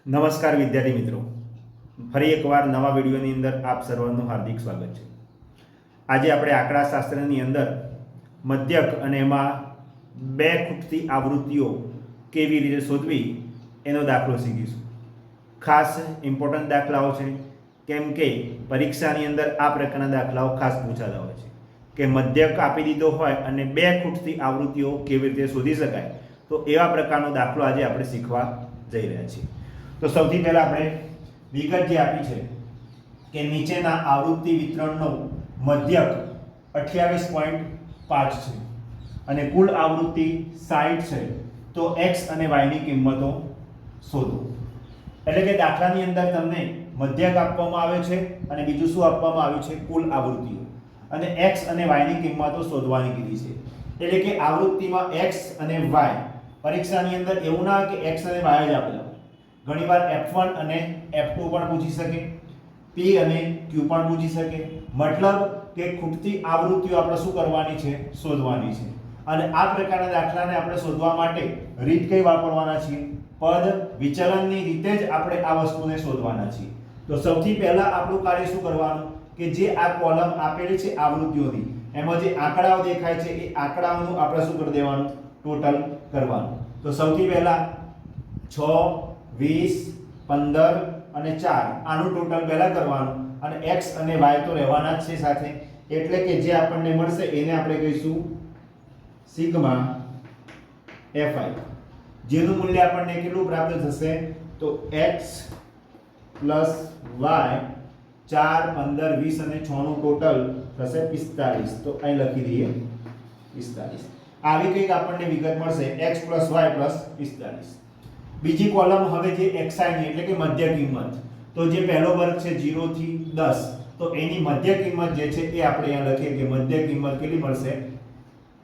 નમસ્કાર વિદ્યાર્થી મિત્રો, ફરી એકવાર નવા વિડીયોની અંદર આપ સર્વનું હાર્દિક સ્વાગત છે. આજે આપણે આંકડાશાસ્ત્રની અંદર મધ્યક અને એમાં બે ખૂટતી આવૃત્તિઓ કેવી રીતે શોધવી એનો દાખલો શીખીશું. ખાસ ઇમ્પોર્ટન્ટ દાખલાઓ છે, કેમ કે પરીક્ષાની અંદર આ પ્રકારના દાખલાઓ ખાસ પૂછાતા હોય છે કે મધ્યક આપી દીધો હોય અને બે ખૂટતી આવૃત્તિઓ કેવી રીતે શોધી શકાય. તો એવા પ્રકારનો દાખલો આજે આપણે શીખવા જઈ રહ્યા છીએ. તો સૌથી પહેલાં આપણે વિગત જે આપી છે કે નીચેના આવૃત્તિ વિતરણનો મધ્યક 28.5 છે અને કુલ આવૃત્તિ 60 છે. તો x અને y ની કિંમતો શોધો. એટલે કે દાખલાની અંદર તમને મધ્યક આપવામાં આવે છે અને બીજું શું આપવામાં આવ્યું છે? કુલ આવૃત્તિઓ. અને x અને y ની કિંમતો શોધવાની કીધી છે. એટલે કે આવૃત્તિમાં x અને y, પરીક્ષાની અંદર એવું ના કે x અને y જ આપેલા, ઘણીવાર f1 અને f2 પણ પૂછી શકે, p અને q પણ પૂછી શકે. મતલબ કે ખૂટતી આવૃત્તિઓ આપણે શું કરવાની છે? શોધવાની છે. અને આ પ્રકારના દાખલાને આપણે શોધવા માટે રીત કઈ વાપરવાના છીએ? પદ વિચલનની રીતે જ આપણે આ વસ્તુને શોધવાના છીએ. તો સૌથી પહેલા આપણું કાર્ય શું કરવાનું કે જે આ કોલમ આપેલી છે આવૃત્તિઓની, એમાં જે આંકડાઓ દેખાય છે એ આંકડાઓનું આપણે શું કરી દેવાનું? ટોટલ કરવાનું. તો સૌથી પહેલા 6, 20, 15 અને 4 આનું ટોટલ પહેલા કરવાનું અને x અને y તો રહેવાના જ છે સાથે. એટલે કે જે આપણને મળશે એને આપણે કહીશું સિગ્મા fi, જેનું મૂલ્ય આપણને કેટલું પ્રાપ્ત થશે? તો x y 4, 15, 20 અને 6 નું ટોટલ થશે 45. તો અહીં લખી દઈએ 45. આવી કંઈક આપણને વિગત મળશે x y 45. બીજી કોલમ હવે જે xi ની એટલે કે મધ્ય કિંમત, તો જે પહેલો વર્ગ છે 0 થી 10, તો એની મધ્ય કિંમત જે છે એ આપણે અહીંયા લખીએ કે મધ્ય કિંમત કેટલી મળશે?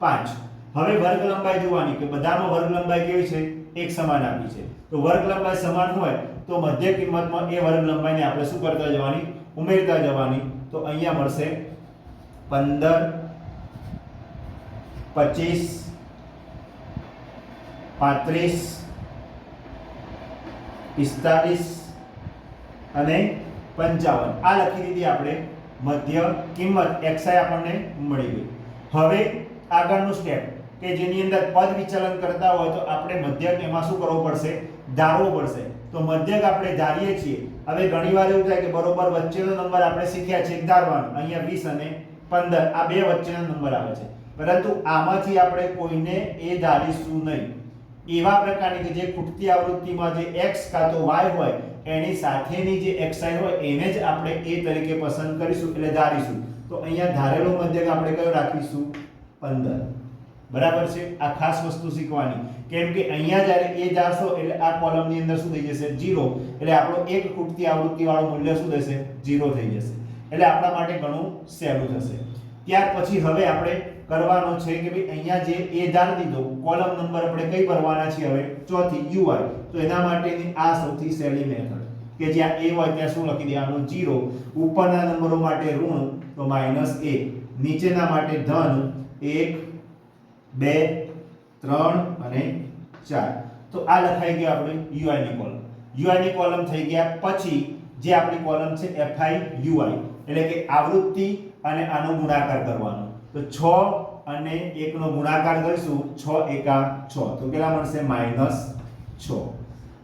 5. હવે વર્ગ લંબાઈ જોવાની કે બધામાં વર્ગ લંબાઈ કેવી છે? એક સમાન આપી છે. તો વર્ગ લંબાઈ સમાન હોય તો મધ્ય કિંમતમાં એ વર્ગ લંબાઈને આપણે શું કરતા જવાની? ઉમેરતા જવાની. તો અહીંયા મળશે 15, 25, 35, 45 અને 55. આ લખી દીધી આપણે મધ્ય કિંમત xi આપણને મળી ગઈ. હવે આગળનું સ્ટેપ કે જેની અંદર પદ વિચલન કરતા હોય તો આપણે મધ્યક એમાં શું કરવું પડશે? ધારવો પડશે. તો મધ્યક આપણે ધારીએ છીએ. હવે ઘણીવાર એવું થાય કે બરોબર વચ્ચેનો નંબર આપણે શીખ્યા છે ધારવાનો, અહીંયા 20 અને 15 આ બે વચ્ચેનો નંબર આવે છે, પરંતુ આમાંથી આપણે કોઈને એ ધારીશું નહીં. એવા પ્રકારની કે જે ખૂટતી આવૃત્તિમાં જે x કાં તો y હોય એની સાથેની જે xi હોય એને જ આપણે a તરીકે પસંદ કરીશું, એટલે ધારીશું. તો અહીંયા ધારેલો મધ્યક આપણે કયો રાખીશું? 15. બરાબર છે. આ ખાસ વસ્તુ શીખવાની, કેમ કે અહીંયા જ્યારે a ધારશો એટલે આ કોલમની અંદર શું થઈ જશે? 0. એટલે આપણો એક ખૂટતી આવૃત્તિ વાળું મૂલ્ય શું થશે? 0 થઈ જશે. એટલે આપણા માટે ઘણું સહેલું થશે. ત્યાર પછી હવે આપણે કરવાનો છે કે ભાઈ અહીંયા જે a ધાર દીધો, કોલમ નંબર આપણે કઈ ભરવાના છે હવે? ચોથી uy. તો એના માટેની આ સૌથી સહેલી મેથડ કે જ્યાં a હોય ત્યાં શું લખી દેવાનું? 0. ઉપરના નંબરો માટે ઋણ તો -a, નીચેના માટે ધન 1, 2, 3 અને 4. તો આ લખાઈ ગઈ આપણે uy ની કોલમ. uy ની કોલમ થઈ ગયા પછી જે આપણી કોલમ છે fi uy, એટલે કે આવૃત્તિ અને આનો ગુણાકાર કરવાનો. તો 6 અને 1 નો ગુણાકાર કરીશું, 6 એકા 6, તો કેટલા મળશે? -6.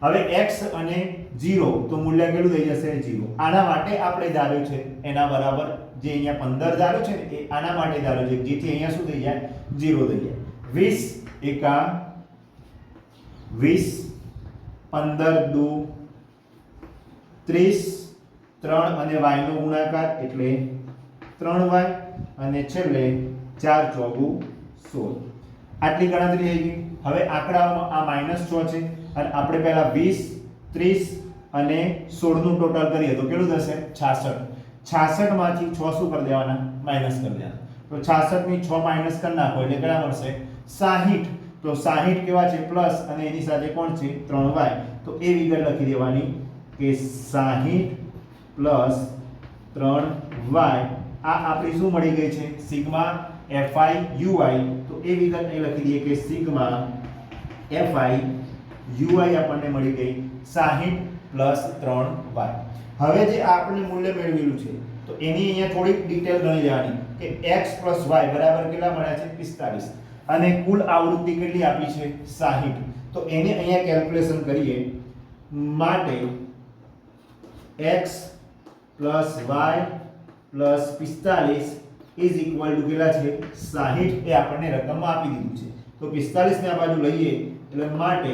હવે x અને 0 તો મૂલ્ય કેટલું થઈ જશે? 0. આના માટે આપણે ધાર્યું છે એના બરાબર જે અહીંયા 15 ધાર્યું છે ને એ આના માટે ધાર્યું છે, જેથી અહીંયા શું થઈ જાય? 0 થઈ જાય. 20 એકા 20, 15 દુ 30, 3 અને y નો ગુણાકાર એટલે 3y અને છેલ્લે 4 ચોગુ 16. આટલી ગણતરી થઈ ગઈ. હવે આંકડાઓમાં આ -6 છે અને આપણે પહેલા 20, 30 અને 16 નું ટોટલ કરીએ તો કેટલું થશે? 66. 66 માંથી 6 શું કરી દેવાના? માઈનસ કરી દેવાના. તો 66 ની 6 માઈનસ કરી નાખો એટલે કેટલા મળશે? 60. તો 60 કેવા છે? પ્લસ, અને એની સાથે કોણ છે? 3y. તો એ વિગત લખી દેવાની કે 60 પ્લસ 3y. આ આપણી શું મળી ગઈ છે? Sigma fi uy. તો એ વિગત અહીં લખી દઈએ કે સિગ્મા fi ui આપણને મળી ગઈ 60 પ્લસ 3y. હવે જે આપણે મૂલ્ય મેળવેલું છે તો એની અહીંયા થોડીક ડિટેલ ગણી લેવાની કે x પ્લસ y બરાબર કેટલા મળ્યા છે 45 અને કુલ આવૃત્તિ કેટલી આપી છે 60. તો એને અહીંયા કેલ્ક્યુલેશન કરીએ માટે x plus y plus 45 is equal to કેટલા છે 60 એ આપણને રકમમાં આપી દીધું છે. તો 45 ને આ બાજુ લઈએ એટલે માટે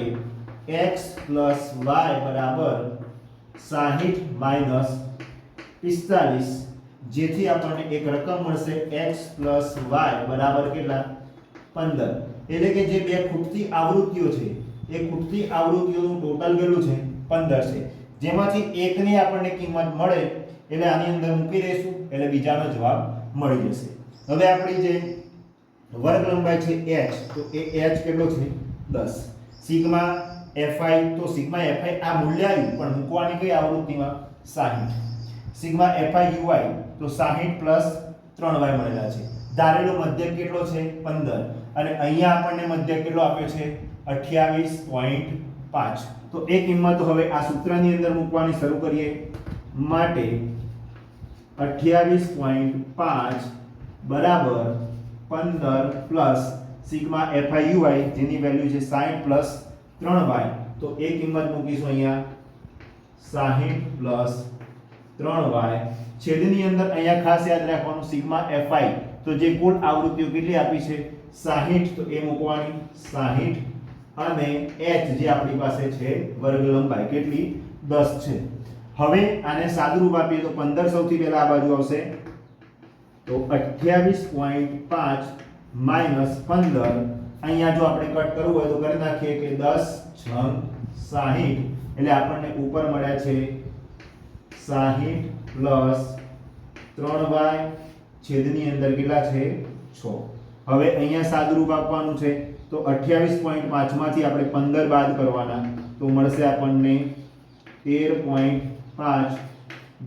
x પ્લસ y બરાબર 60 માઈનસ 45 જેથી આપણને એક રકમ મળશે x પ્લસ y બરાબર કેટલા 15. એટલે કે જે બે ખૂટતી આવૃત્તિઓ છે એ ખૂટતી આવૃત્તિઓનું ટોટલ કેટલું છે 15 છે, જેમાંથી એકની આપણને કિંમત મળે એટલે આની અંદર મૂકી દઈશું એટલે બીજાનો જવાબ મળી જશે. હવે આપણી જે વર્ગ લંબાઈ છે h તો એ h કેટલો છે 10. સિગ્મા fi તો સિગ્મા fi આ મૂલ્ય આવ્યું પણ મૂકવાની કઈ આવૃત્તિમાં 60. સિગ્મા fi uy તો 60 પ્લસ 3y મળેલા છે. ધારેલો મધ્યક કેટલો છે 15 અને અહીંયા આપણને મધ્યક કેટલો આપ્યો છે 28.5. તો એ કિંમત હવે આ સૂત્રની અંદર મૂકવાની શરૂ કરીએ માટે 28.5 બરાબર 15 પ્લસ સિગ્મા fi uy જેની વેલ્યુ છે 60 પ્લસ 3y. તો એ કિંમત મૂકીશું અહીંયા 60 પ્લસ 3y છેદની અંદર અહીંયા ખાસ યાદ રાખવાનું સિગ્મા fi તો જે કુલ આવૃત્તિઓ કેટલી આપી છે 60 તો એ મૂકવાની 60 અને h જે આપણી પાસે છે વર્ગ લંબાઈ કેટલી 10 છે. હવે આને સાદુરૂપ આપીએ તો 15 સૌથી પહેલા આ બાજુ આવશે તો 28.5 માઈનસ 15 અહીંયા જો આપણે કટ કરવું હોય તો કરી નાખીએ કે 10 6 60 એટલે આપણને ઉપર મળ્યા છે 60 પ્લસ 3y છેદની અંદર કેટલા છે 6. હવે અહીંયા સાદુરૂપ આપવાનું છે તો 28.5 માંથી આપણે 15 બાદ કરવાના તો મળશે આપણને 13.5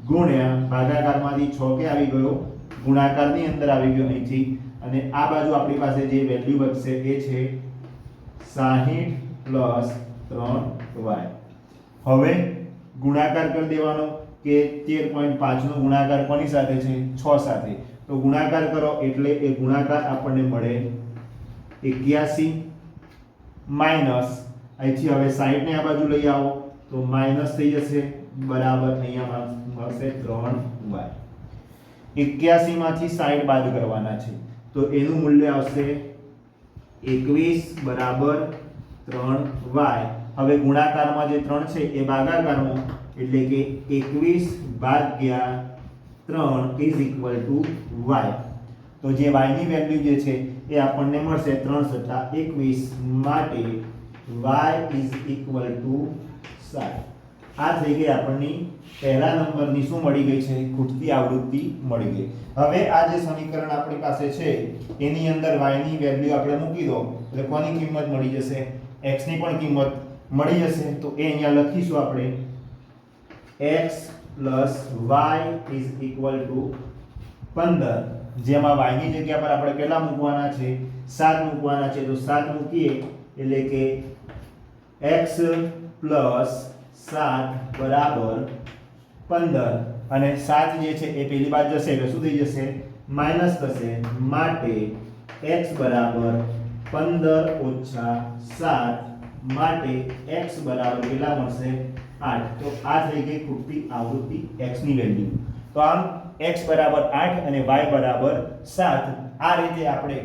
ગુણ્યા ભાગાકારમાંથી 6 કે આવી ગયો ગુણાકારની અંદર આવી ગયો અહીંથી અને આ બાજુ આપણી પાસે જે વેલ્યુ બચશે એ છે 60 પ્લસ 3y. હવે ગુણાકાર કરી દેવાનો કે 13.5 નો ગુણાકાર કોની સાથે છે 6 સાથે. તો ગુણાકાર કરો એટલે એ ગુણાકાર આપણને મળે 81 માઈનસ અહીંથી હવે 60 ને આ બાજુ લઈ આવો તો માઈનસ થઈ જશે બરાબર અહીંયા મળશે 3y. 81 માંથી 60 બાદ કરવાના છે તો એનું મૂલ્ય આવશે 21 બરાબર 3y. હવે ગુણાકારમાં જે 3 છે એ ભાગાકારમાં એટલે કે 21 ભાગ્યા 3 ઇઝ ઇક્વલ ટુ y. તો જે y ની વેલ્યુ જે છે એ આપણને મળશે 3 સત્તા 21 માટે y ઇઝ ઇક્વલ ટુ 7. આ થઈ ગઈ આપણની પહેલા નંબરની શું મળી ગઈ છે ખૂટતી આવૃત્તિ મળી ગઈ. હવે આ જે સમીકરણ આપણી પાસે છે એની અંદર y ની વેલ્યુ આપણે મૂકી દો એટલે કોની કિંમત મળી જશે x ની પણ કિંમત મળી જશે. તો એ અહીંયા લખીશું આપણે x plus y is equal to 15 જેમાં y ની જગ્યા પર આપણે કેટલા મૂકવાના છે 7 મૂકવાના છે. તો 7 મૂકીએ એટલે કે x પ્લસ 7 બરાબર 15 અને 7 જે છે એ પેલી બાજુ જશે એટલે શું થઈ જશે માઈનસ થશે માટે x બરાબર 15 ઓછા 7 માટે x બરાબર કેટલા મળશે 8. તો આ થઈ ગઈ ખૂટતી આવૃત્તિ x ની વેલ્યુ. તો આમ x બરાબર 8 અને y બરાબર 7 આ રીતે આપણે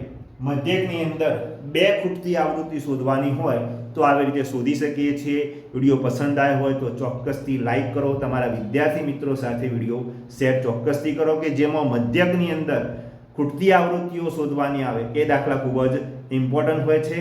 મધ્યકની અંદર બે ખૂટતી આવૃત્તિ શોધવાની હોય તો આવી રીતે શોધી શકીએ છીએ. વિડીયો પસંદ આવ્યો હોય તો ચોક્કસથી લાઈક કરો, તમારા વિદ્યાર્થી મિત્રો સાથે વિડીયો શેર ચોક્કસથી કરો કે જેમાં મધ્યકની અંદર ખૂટતી આવૃત્તિઓ શોધવાની આવે એ દાખલા ખૂબ જ ઇમ્પોર્ટન્ટ હોય છે.